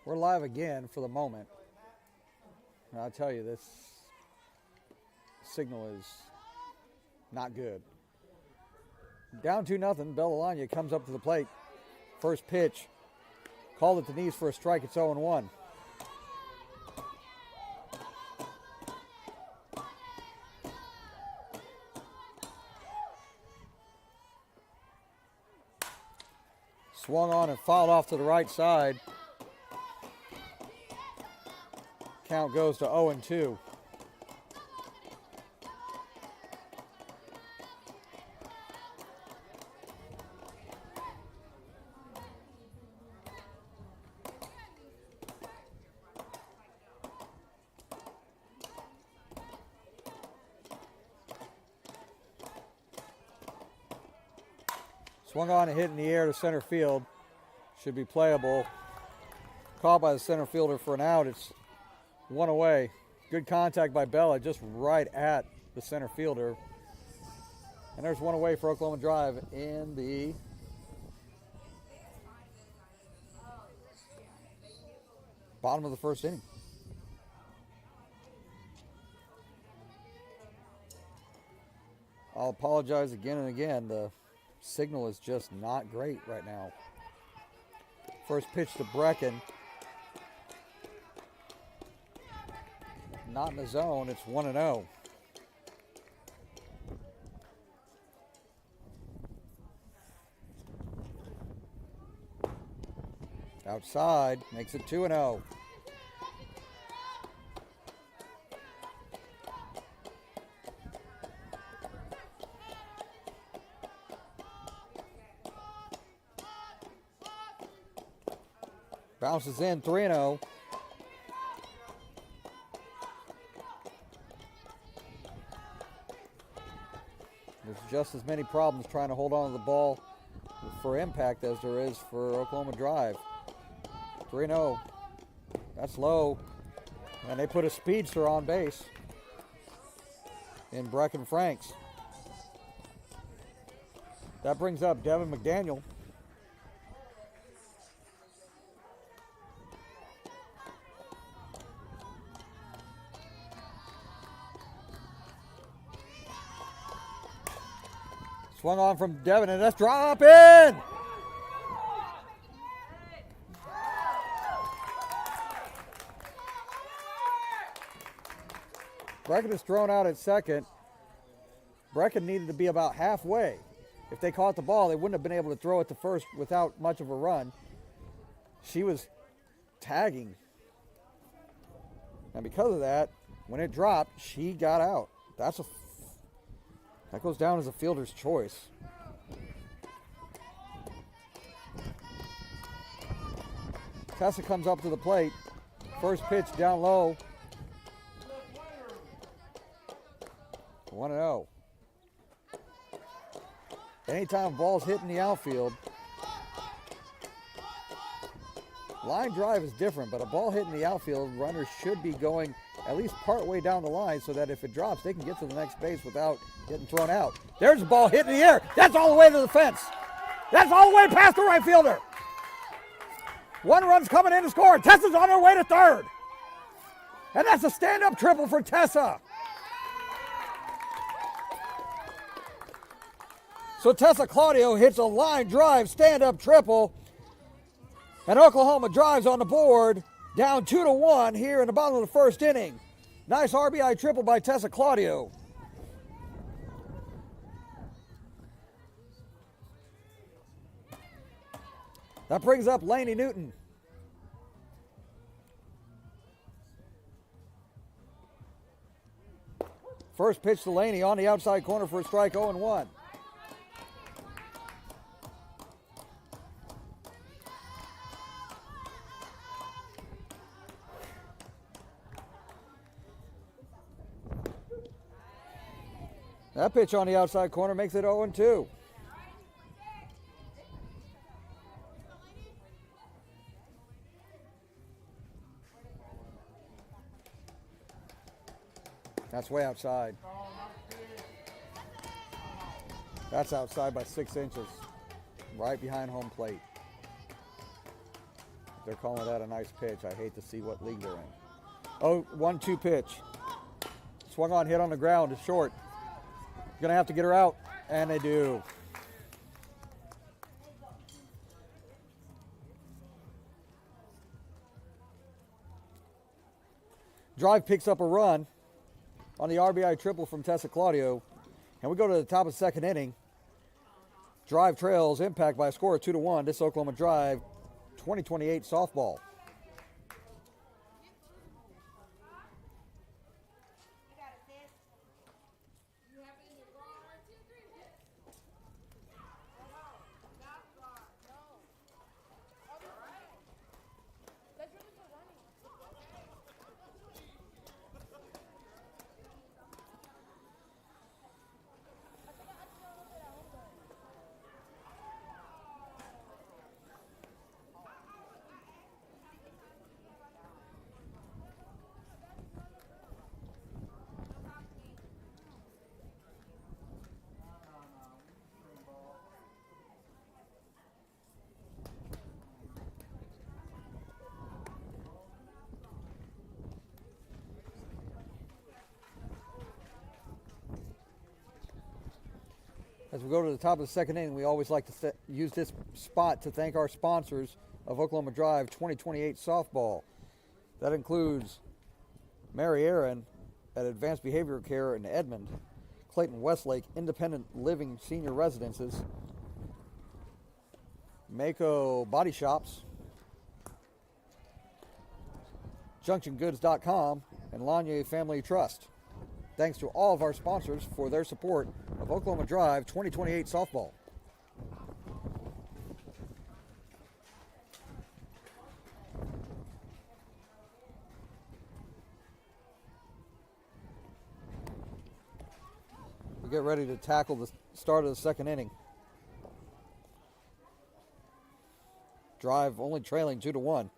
We're live again for the moment. And I'll tell you, this signal is not good. Down 2-0, Bella Lania comes up to the plate. First pitch, called at the knees for a strike. It's 0-1. Swung on and fouled off to the right side. Count goes to 0-2. Swung on and hit in the air to center field. Should be playable. Caught by the center fielder for an out. It's one away. Good contact by Bella, just right at the center fielder. And there's one away for Oklahoma Drive in the bottom of the first inning. I'll apologize again and again. The signal is just not great right now. First pitch to Brecken. Not in the zone. It's 1-0. Outside, makes it 2-0. Bounces in, 3-0. There's just as many problems trying to hold on to the ball for impact as there is for Oklahoma Drive. 3-0. That's low. And they put a speedster on base in Brecken Franks. That brings up Devin McDaniel. Swung on from Devin, and that's drop in! Brecken is thrown out at second. Brecken needed to be about halfway. If they caught the ball, they wouldn't have been able to throw it to first without much of a run. She was tagging. And because of that, when it dropped, she got out. That goes down as a fielder's choice. Tessa comes up to the plate. First pitch down low. 1-0. Anytime ball's hitting the outfield, line drive is different, but a ball hitting the outfield, runners should be going at least part way down the line so that if it drops, they can get to the next base without getting thrown out. There's the ball hitting the air. That's all the way to the fence. That's all the way past the right fielder. One run's coming in to score. Tessa's on her way to third. And that's a stand-up triple for Tessa. So Tessa Claudio hits a line drive stand-up triple. And Oklahoma Drive's on the board, down 2-1 here in the bottom of the first inning. Nice RBI triple by Tessa Claudio. That brings up Lainey Newton. First pitch to Lainey on the outside corner for a strike, 0-1. That pitch on the outside corner makes it 0-2. That's way outside. That's outside by 6 inches, right behind home plate. they're calling that a nice pitch. I hate to see what league they're in. Oh, 1-2 pitch. Swung on, hit on the ground. It's short. Going to have to get her out. And they do. Drive picks up a run on the RBI triple from Tessa Claudio. And we go to the top of the second inning. Drive trails Impact by a score of 2-1. This Oklahoma Drive 2028 softball. As we go to the top of the second inning, we always like to use this spot to thank our sponsors of Oklahoma Drive 2028 softball. That includes Mary Aaron at Advanced Behavioral Care in Edmond, Clayton Westlake Independent Living Senior Residences, Mako Body Shops, JunctionGoods.com, and Lanier Family Trust. Thanks to all of our sponsors for their support of Oklahoma Drive 2028 softball. We get ready to tackle the start of the second inning. Drive only trailing 2-1.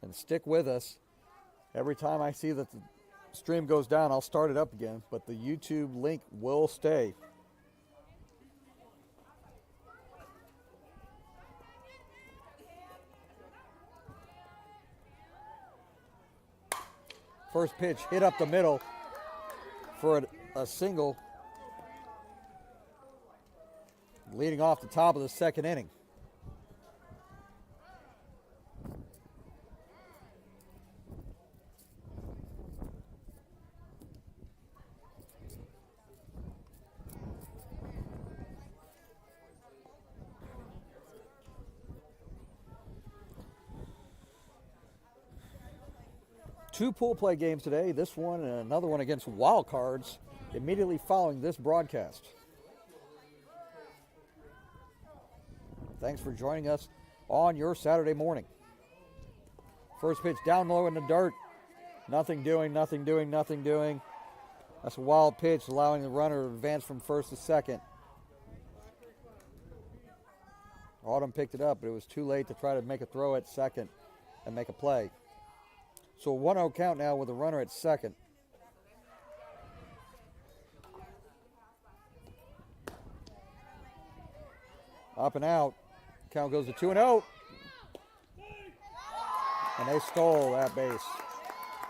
And stick with us. Every time I see that the stream goes down, I'll start it up again, but the YouTube link will stay. First pitch hit up the middle for a single, leading off the top of the second inning. Two pool play games today, this one and another one against Wild Cards, immediately following this broadcast. Thanks for joining us on your Saturday morning. First pitch down low in the dirt. Nothing doing. That's a wild pitch, allowing the runner to advance from first to second. Autumn picked it up, but it was too late to try to make a throw at second and make a play. So a 1-0 count now with a runner at second. Up and out. Count goes to 2-0. And they stole that base.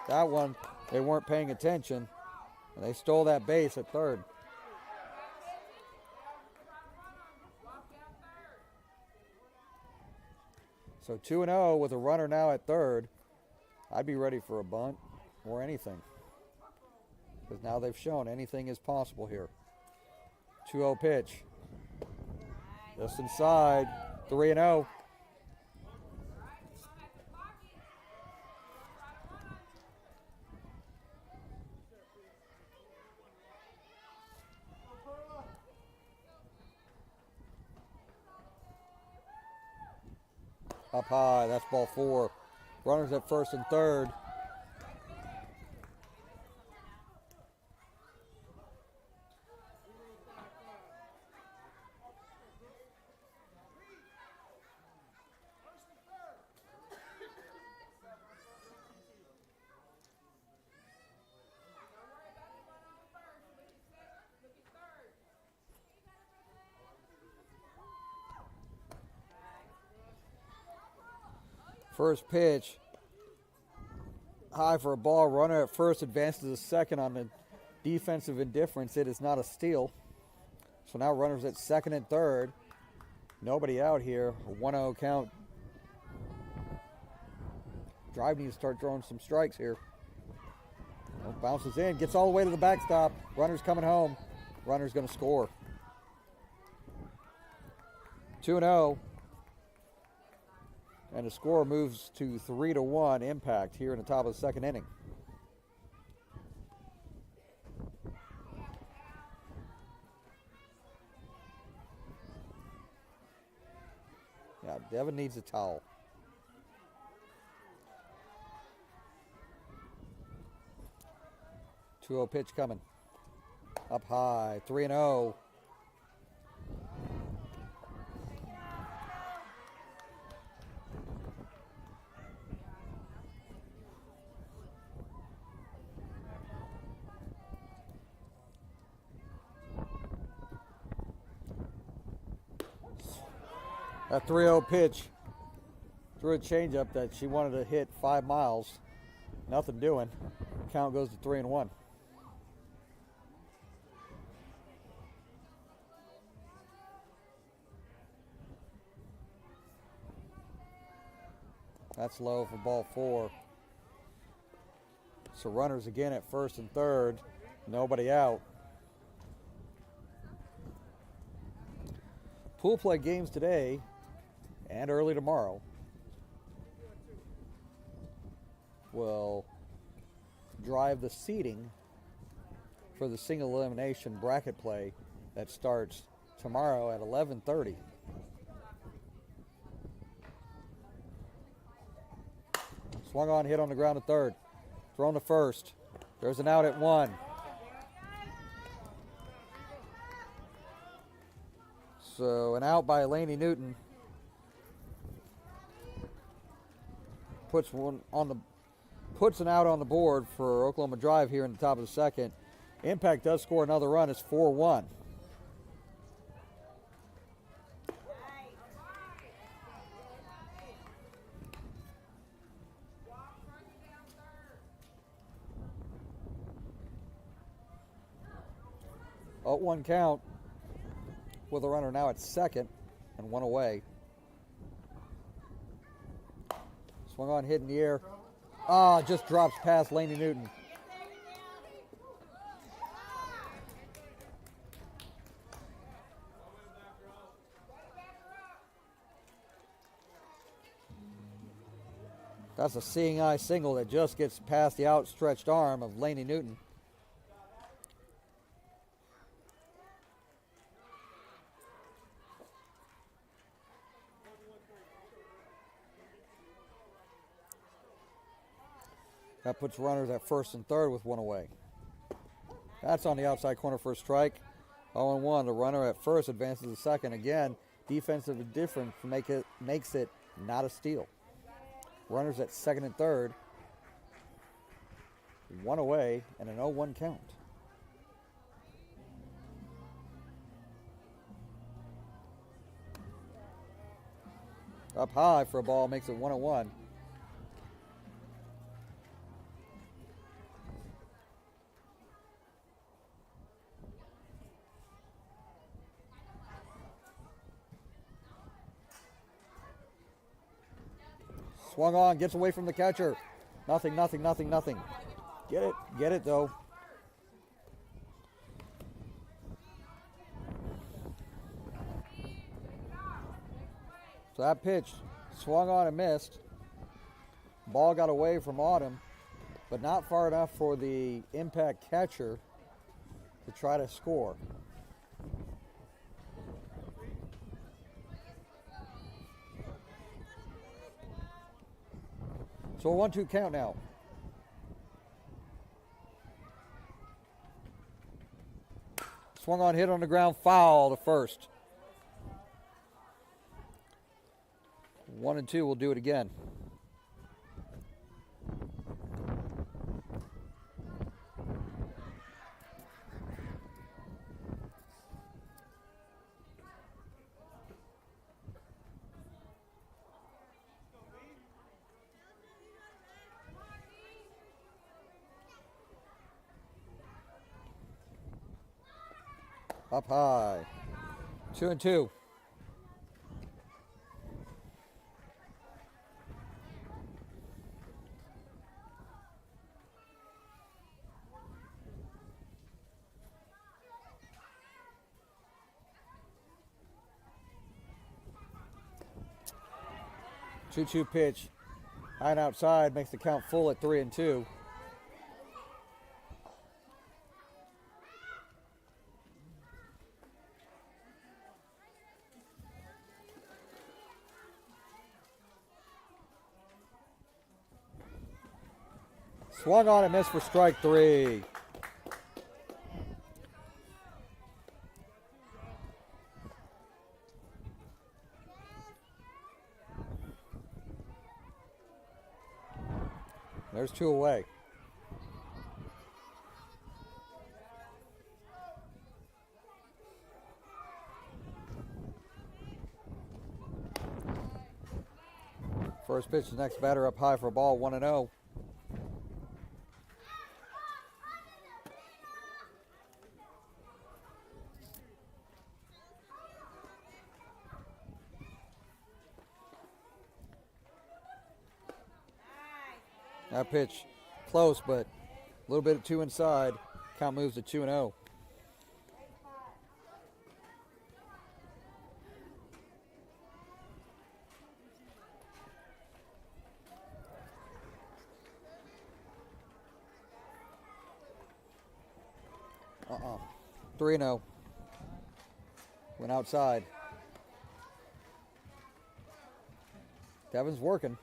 That one, they weren't paying attention. And they stole that base at third. So 2-0 with a runner now at third. I'd be ready for a bunt or anything. Because now they've shown anything is possible here. 2-0 pitch. Just inside. 3-0. Up high. That's ball 4. Runners at first and third. First pitch. High for a ball. Runner at first advances to second on the defensive indifference. It is not a steal. So now runners at second and third. Nobody out here. A 1-0 count. Drive needs to start throwing some strikes here. Bounces in. Gets all the way to the backstop. Runner's coming home. Runner's going to score. 2-0. And the score moves to 3-1 Impact here in the top of the second inning. Yeah, Devin needs a towel. 2-0 pitch coming. Up high, 3-0. That 3-0 pitch threw a changeup that she wanted to hit 5 miles. Nothing doing. Count goes to 3-1. That's low for ball 4. So runners again at first and third. Nobody out. Pool play games today and early tomorrow will drive the seeding for the single elimination bracket play that starts tomorrow at 11:30. Swung on, hit on the ground at third. Thrown to first. There's an out at 1. So an out by Lainey Newton puts an out on the board for Oklahoma Drive here in the top of the second. Impact does score another run. It's 4-1. Oh, 1 count with a runner now at second and 1 away. Swung on, hit in the air. Just drops past Lainey Newton. That's a seeing eye single that just gets past the outstretched arm of Lainey Newton. That puts runners at first and third with 1 away. That's on the outside corner for a strike. 0-1. The runner at first advances to second. Again, defensive indifference makes it not a steal. Runners at second and third. 1 away and an 0-1 count. Up high for a ball makes it 1-1. Swung on, gets away from the catcher. Nothing. Get it though. So that pitch swung on and missed. Ball got away from Autumn, but not far enough for the Impact catcher to try to score. So a 1-2 count now. Swung on, hit on the ground, foul to first. 1-2, we'll do it again. Up high. 2-2. Two-two pitch. High and outside makes the count full at 3-2. Swung on and missed for strike 3. There's 2 away. First pitch, the next batter up high for a ball, 1-0. That pitch close, but a little bit of 2 inside. Count moves to 2-0. Uh-uh. 3-0. Went outside. Devin's working.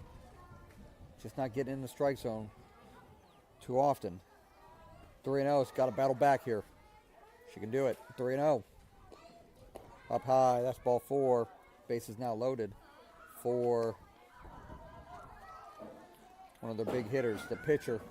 Just not getting in the strike zone too often. 3-0. It's got to battle back here. She can do it. 3-0. Up high. That's ball 4. Base is now loaded for one of their big hitters, the pitcher.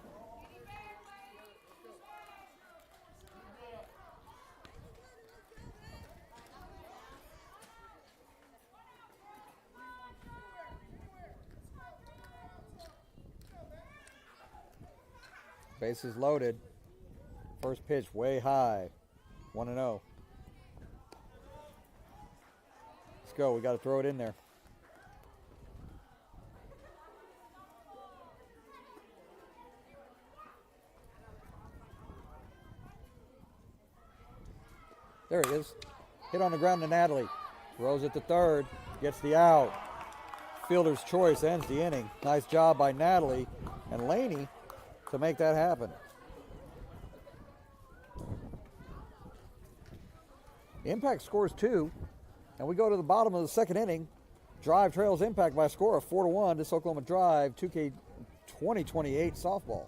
Bases loaded. First pitch way high. 1-0. Let's go. We got to throw it in there. There it is. Hit on the ground to Natalie. Throws it to third. Gets the out. Fielder's choice ends the inning. Nice job by Natalie and Laney to make that happen. Impact scores 2, and we go to the bottom of the second inning. Drive trails Impact by a score of 4-1. This Oklahoma Drive 2K 2028 softball.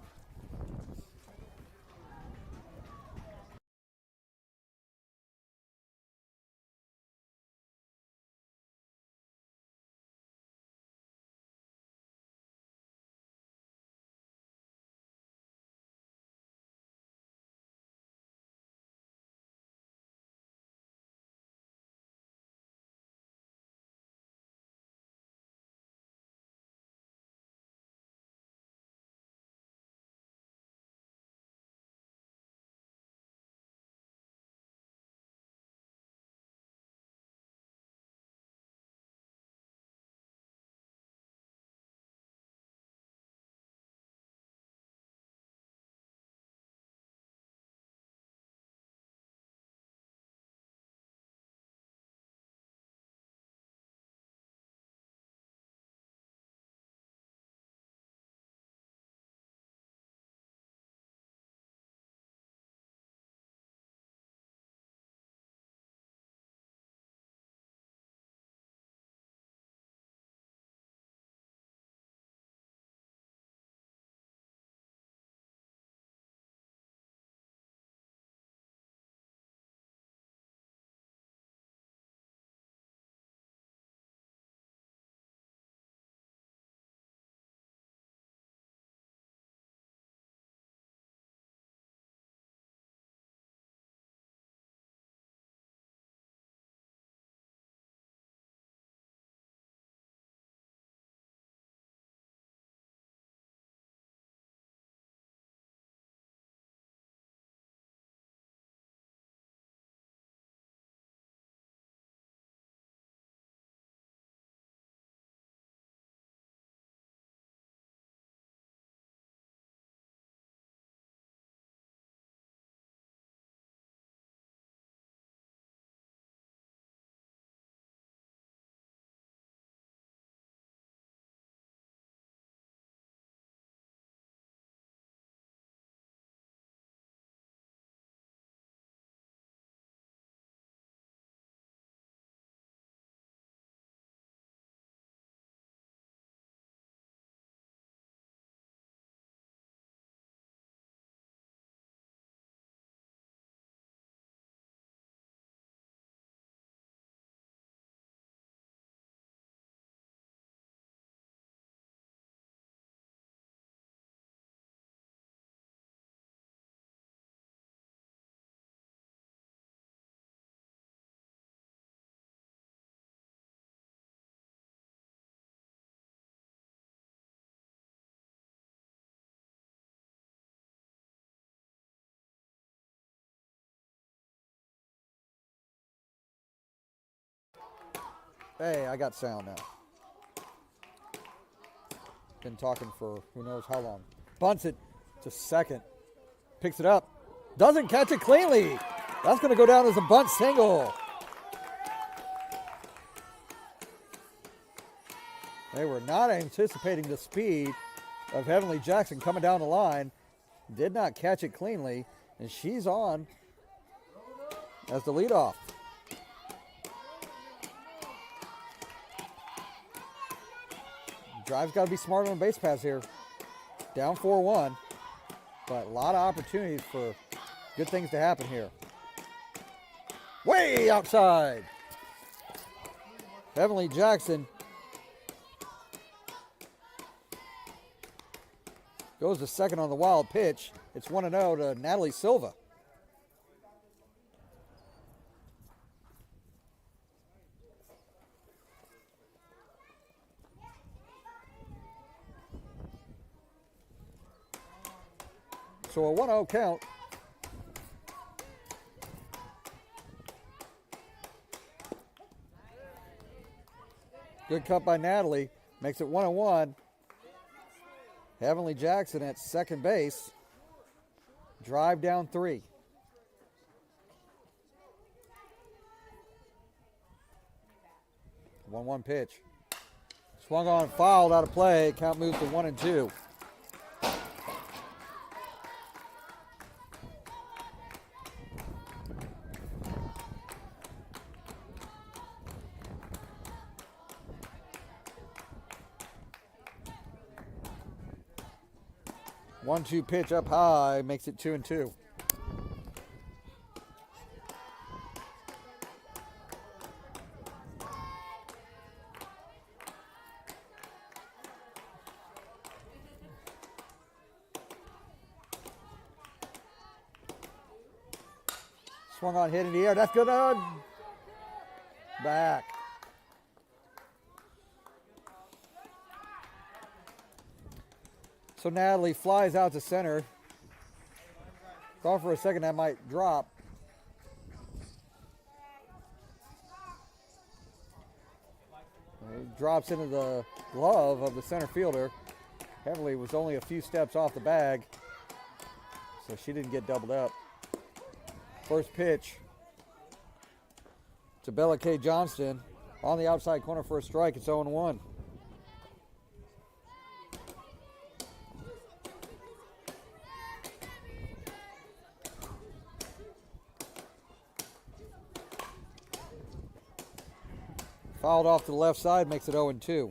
Hey, I got sound now. Been talking for who knows how long. Bunts it to second. Picks it up. Doesn't catch it cleanly. That's going to go down as a bunt single. They were not anticipating the speed of Heavenly Jackson coming down the line. Did not catch it cleanly. And she's on as the leadoff. Drive's got to be smart on the base pass here. Down 4-1. But a lot of opportunities for good things to happen here. Way outside. Heavenly Jackson goes to second on the wild pitch. It's 1-0 to Natalie Silva. So a 1-0 count. Good cut by Natalie. Makes it 1-1. Heavenly Jackson at second base. Drive down 3. One pitch. Swung on, fouled, out of play. Count moves to 1-2. One-two pitch up high makes it 2-2. Swung on, hit in the air. That's good on. Back. So Natalie flies out to center. Thought for a second that might drop. It drops into the glove of the center fielder. Heavenly was only a few steps off the bag, so she didn't get doubled up. First pitch to Bella K. Johnston on the outside corner for a strike. It's 0-1. Fouled off to the left side, makes it 0-2.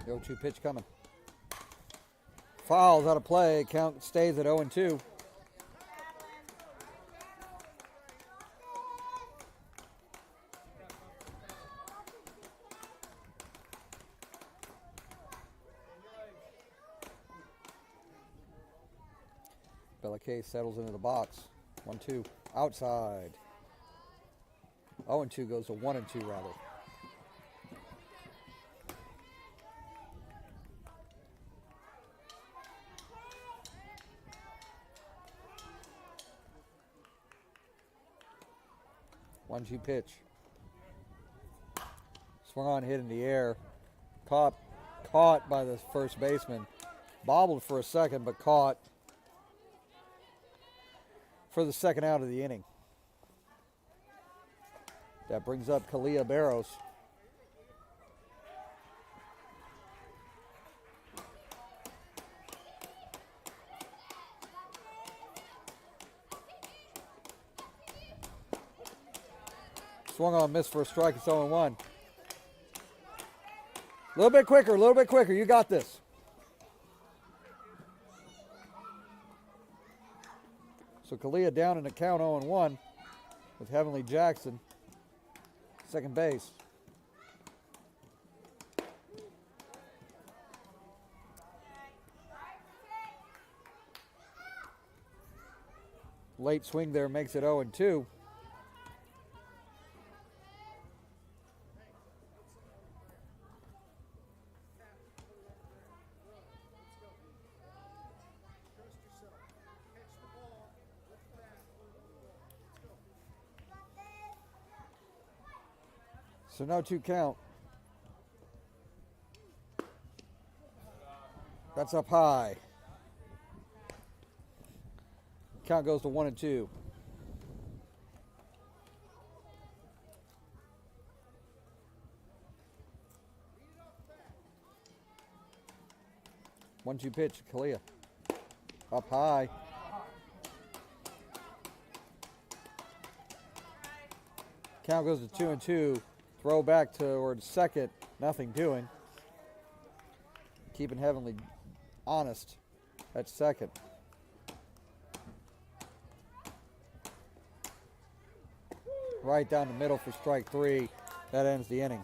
The 0-2 pitch coming. Fouls out of play. Count stays at 0-2. Bella K settles into the box. 1-2 outside. 0-2 goes to 1-2 rather. One-two pitch. Swung on, hit in the air. Caught by the first baseman. Bobbled for a second, but caught for the second out of the inning. That brings up Kalia Barros. Swung on, missed for a strike. It's 0-1. A little bit quicker. You got this. So Kalia down in the count 0-1 with Heavenly Jackson, second base. Late swing there makes it 0-2. So no 2 count. That's up high. Count goes to 1-2. One-two pitch, Kalia. Up high. Count goes to 2-2. Throw back towards second. Nothing doing. Keeping Heavenly honest at second. Right down the middle for strike 3. That ends the inning.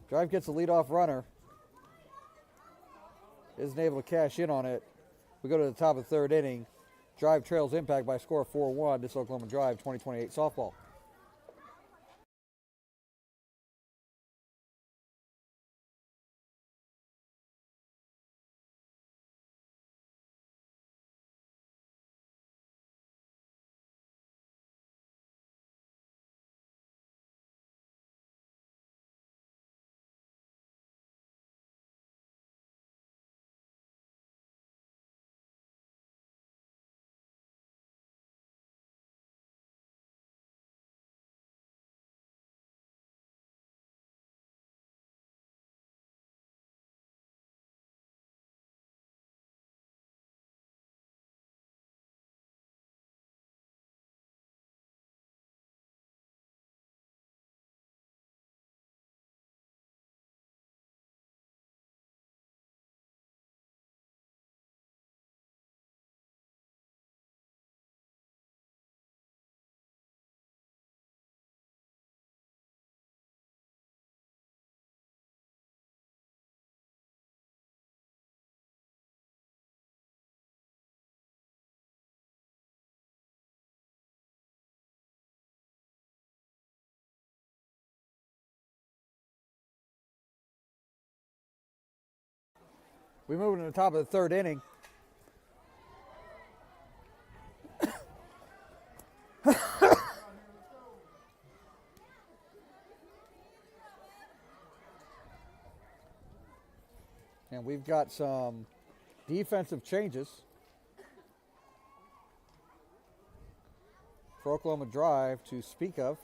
Drive gets a leadoff runner. Isn't able to cash in on it. We go to the top of the 3rd inning. Drive trails Impact by a score of 4-1. This Oklahoma Drive 2028 softball. We move into the top of the 3rd inning. And we've got some defensive changes for Oklahoma Drive to speak of.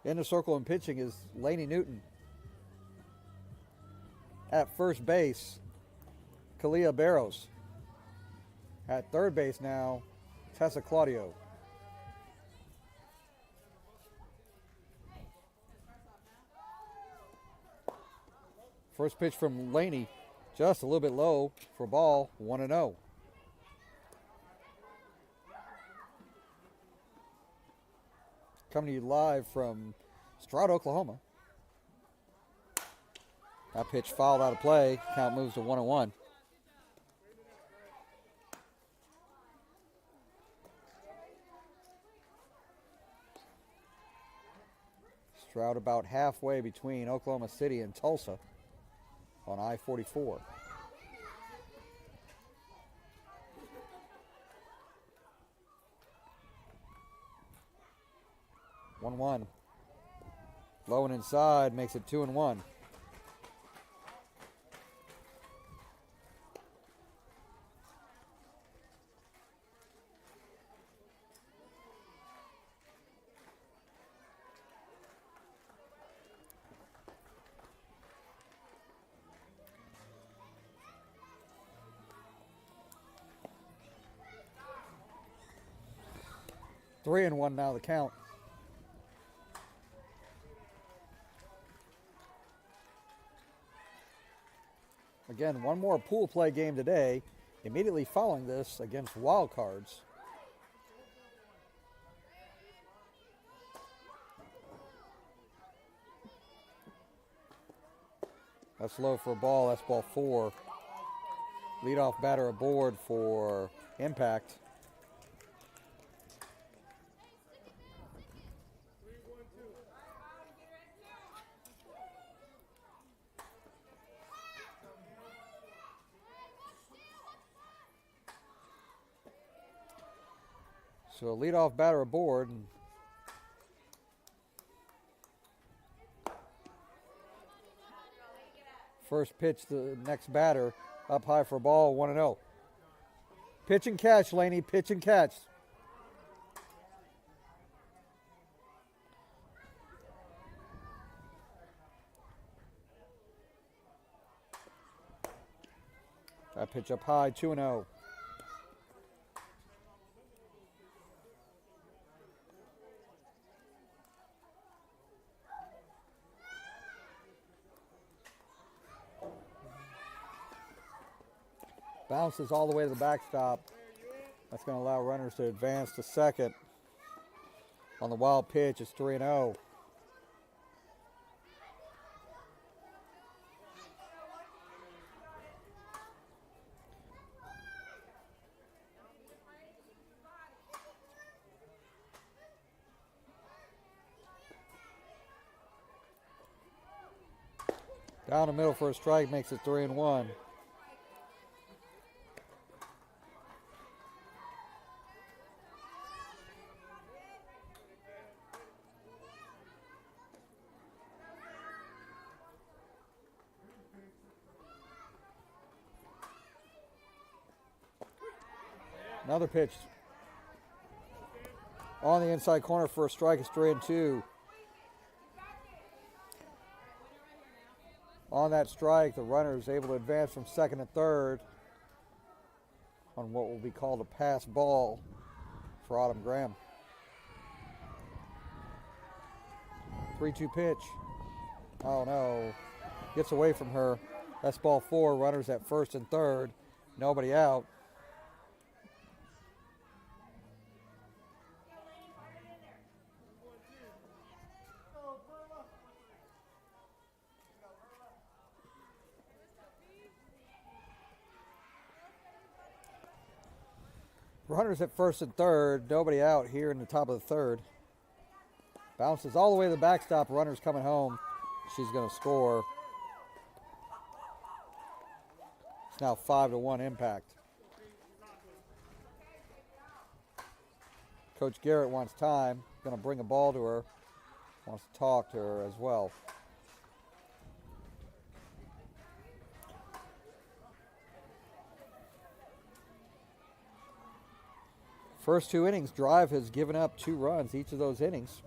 In the circle and pitching is Laney Newton. At first base, Kalia Barrows. At 3rd base now, Tessa Claudio. First pitch from Laney, just a little bit low for ball, 1-0. Coming to you live from Stroud, Oklahoma. That pitch fouled out of play. Count moves to 1-1. Stroud about halfway between Oklahoma City and Tulsa on I-44. One. Low and inside makes it 2-1. Three and one now the count. Again, one more pool play game today. Immediately following this against Wild Cards. That's low for a ball. That's ball 4. Leadoff batter aboard for Impact. So a leadoff batter aboard. And first pitch, the next batter, up high for a ball, 1-0. Pitch and catch, Laney, pitch and catch. That pitch up high, 2-0. Bounces all the way to the backstop. That's going to allow runners to advance to second. On the wild pitch, it's 3-0. Down the middle for a strike, makes it 3-1. Another pitch on the inside corner for a strike. It's 3-2. On that strike, the runner is able to advance from second to third on what will be called a pass ball for Autumn Graham. 3-2 pitch. Oh no. Gets away from her. That's ball 4. Runners at first and third. Nobody out. Runners at first and third, nobody out here in the top of the third. Bounces all the way to the backstop, runner's coming home. She's going to score. It's now 5-1 Impact. Coach Garrett wants time, going to bring a ball to her, wants to talk to her as well. First 2 innings, Drive has given up 2 runs each of those innings.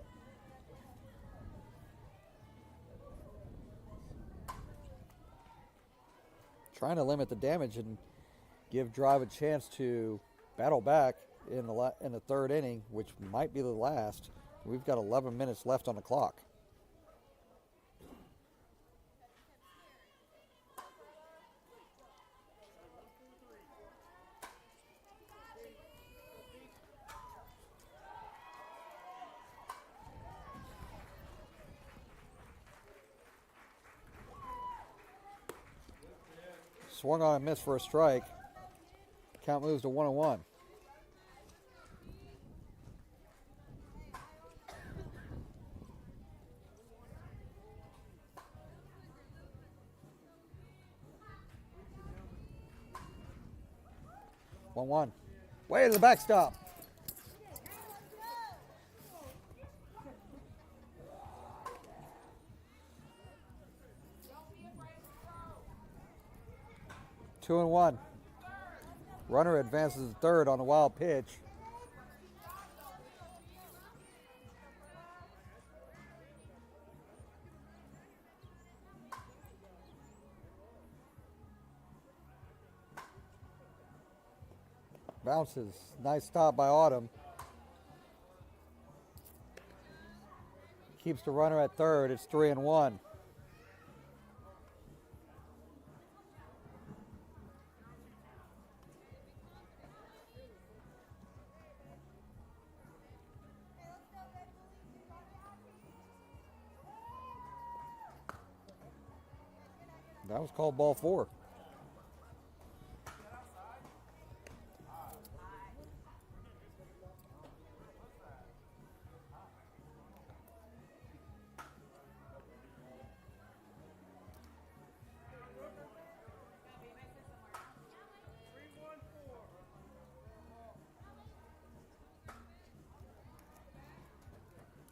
Trying to limit the damage and give Drive a chance to battle back in the 3rd inning, which might be the last. We've got 11 minutes left on the clock. Swung on and missed for a strike. Count moves to 1-1. Way to the backstop. Two and 1. Runner advances to third on the wild pitch. Bounces. Nice stop by Autumn. Keeps the runner at third. It's 3-1. That was called ball 4.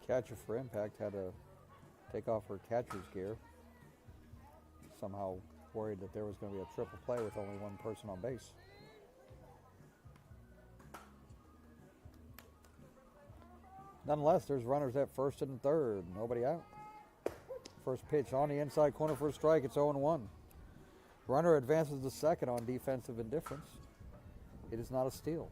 Catcher for Impact had to take off her catcher's gear. Somehow worried that there was going to be a triple play with only one person on base. Nonetheless, there's runners at first and third. Nobody out. First pitch on the inside corner for a strike. It's 0-1. Runner advances to second on defensive indifference. It is not a steal.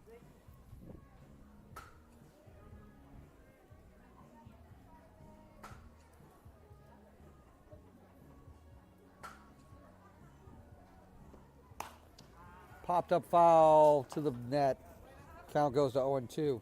Popped up foul to the net. Count goes to 0-2.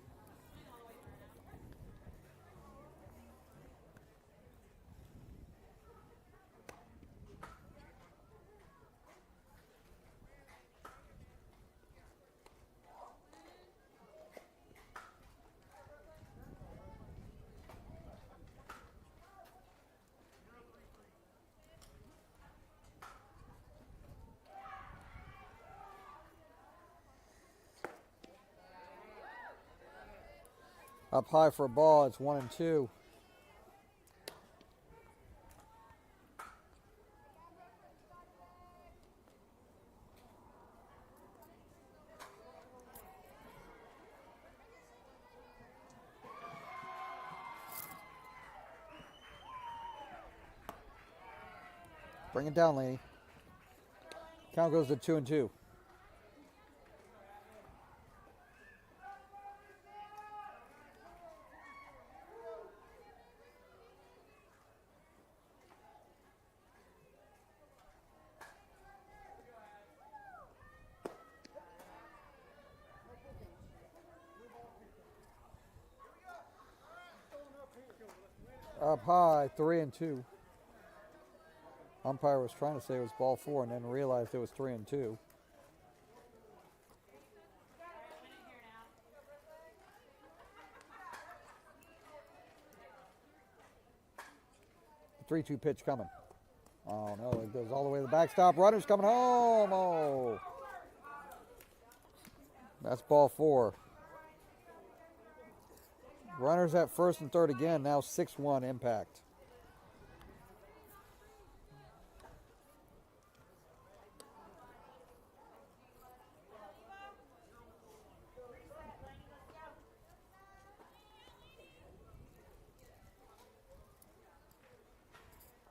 Up high for a ball. It's 1-2. Bring it down, Laney. Count goes to 2-2. Up high, 3-2. Umpire was trying to say it was ball 4 and then realized it was 3-2. The 3-2 pitch coming. Oh no, it goes all the way to the backstop. Runner's coming home. Oh, that's ball 4. Runners at first and third again. Now 6-1 Impact.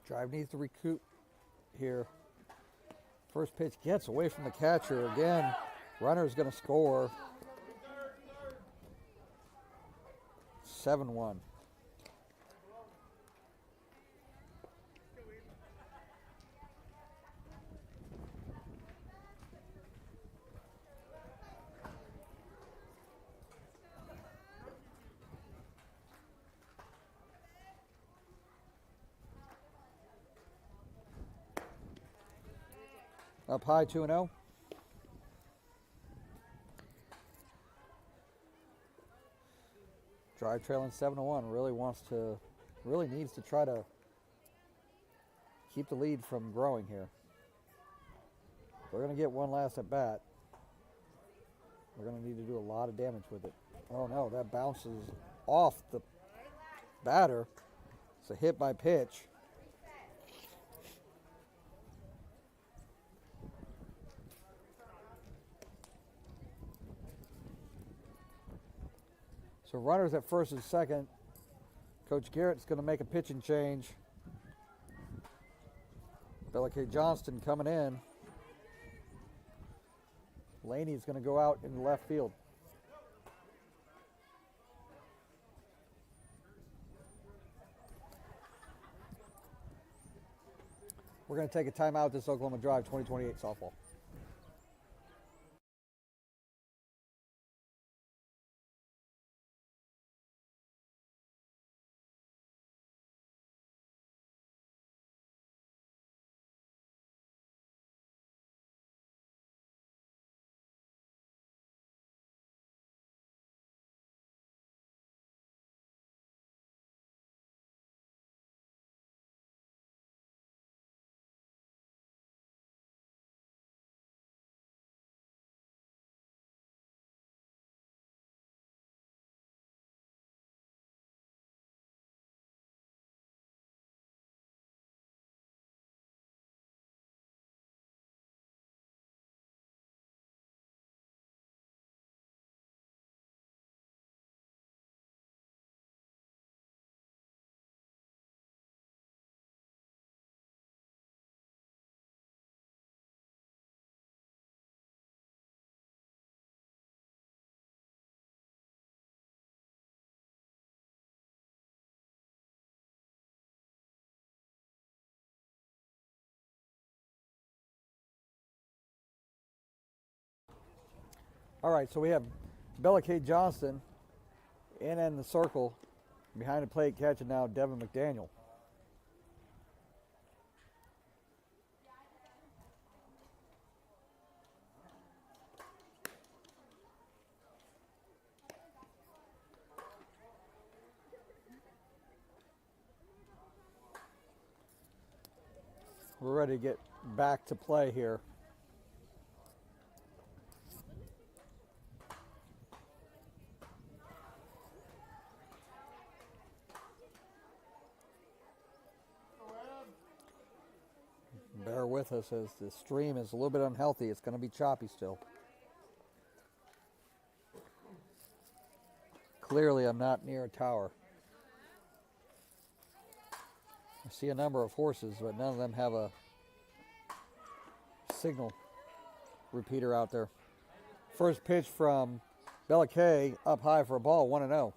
Drive needs to recoup here. First pitch gets away from the catcher again. Runner's going to score. 7-1. Up high, 2-0. Drive trailing 7-1. Really needs to try to keep the lead from growing here. They're going to get one last at bat. They're going to need to do a lot of damage with it. Oh no, that bounces off the batter. It's a hit by pitch. So runners at first and second. Coach Garrett's going to make a pitching change. Bella K. Johnston coming in. Laney's going to go out in the left field. We're going to take a timeout. This Oklahoma Drive 2028 softball. All right, so we have Bella K. Johnston in the circle. Behind the plate catching now Devin McDaniel. We're ready to get back to play here. Bear with us as the stream is a little bit unhealthy. It's going to be choppy still. Clearly, I'm not near a tower. I see a number of horses, but none of them have a signal repeater out there. First pitch from Bella K, up high for a ball, 1-0.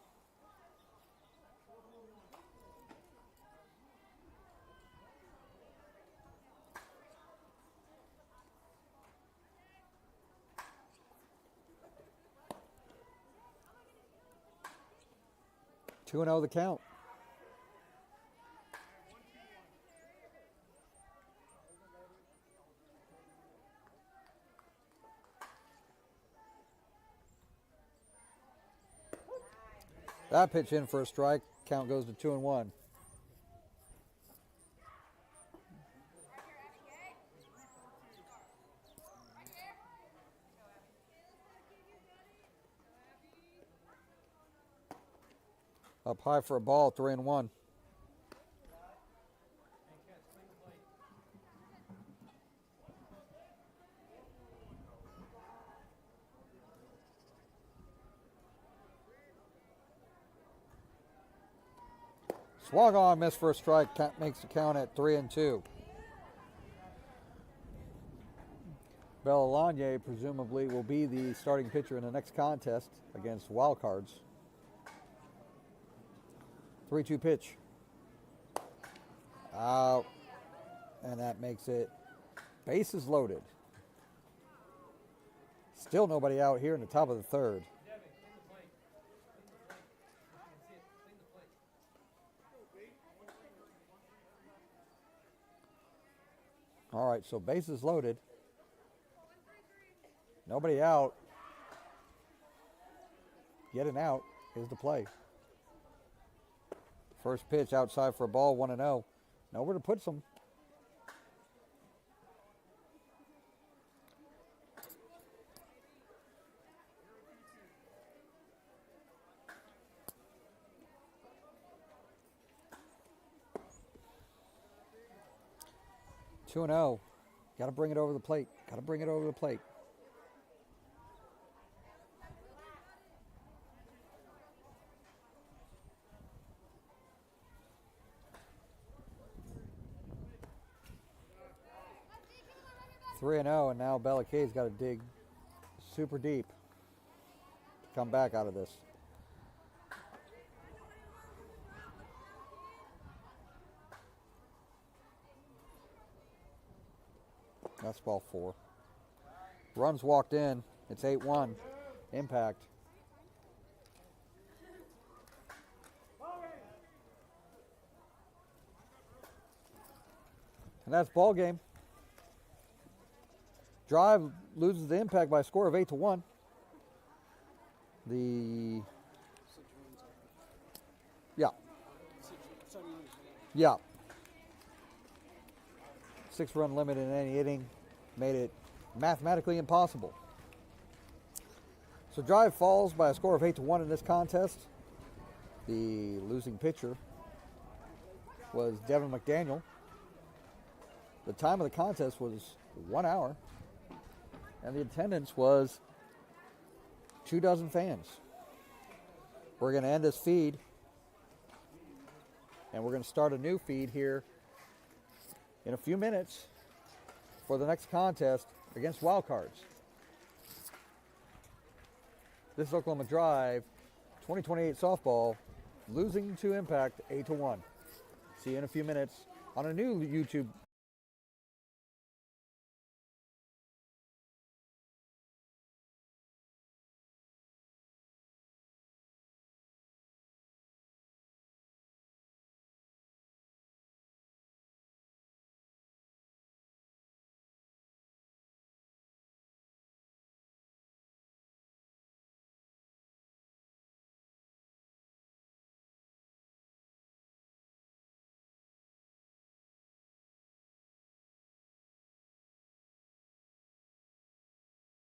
Two and 0 the count. That pitch in for a strike. Count goes to 2-1. Up high for a ball, 3-1. Swung on, missed for a strike. Makes the count at 3-2. Bella Lanier presumably will be the starting pitcher in the next contest against Wildcards. 3-2 pitch. Out. And that makes it bases loaded. Still nobody out here in the top of the third. All right, so bases loaded. Nobody out. Getting out is the play. First pitch outside for a ball, 1-0. Nowhere to put some. Two and 0. Got to bring it over the plate. Got to bring it over the plate. Three and 0, and now Bella K's got to dig super deep to come back out of this. That's ball 4. Runs walked in. It's 8-1. Impact. And that's ball game. Drive loses the impact by a score of 8-1. Yeah. 6-run limit in any inning made it mathematically impossible. So Drive falls by a score of 8-1 in this contest. The losing pitcher was Devin McDaniel. The time of the contest was 1 hour, and the attendance was 24 fans. We're going to end this feed, and we're going to start a new feed here in a few minutes for the next contest against Wildcards. This is Oklahoma Drive 2028 softball, losing to Impact 8-1. See you in a few minutes on a new YouTube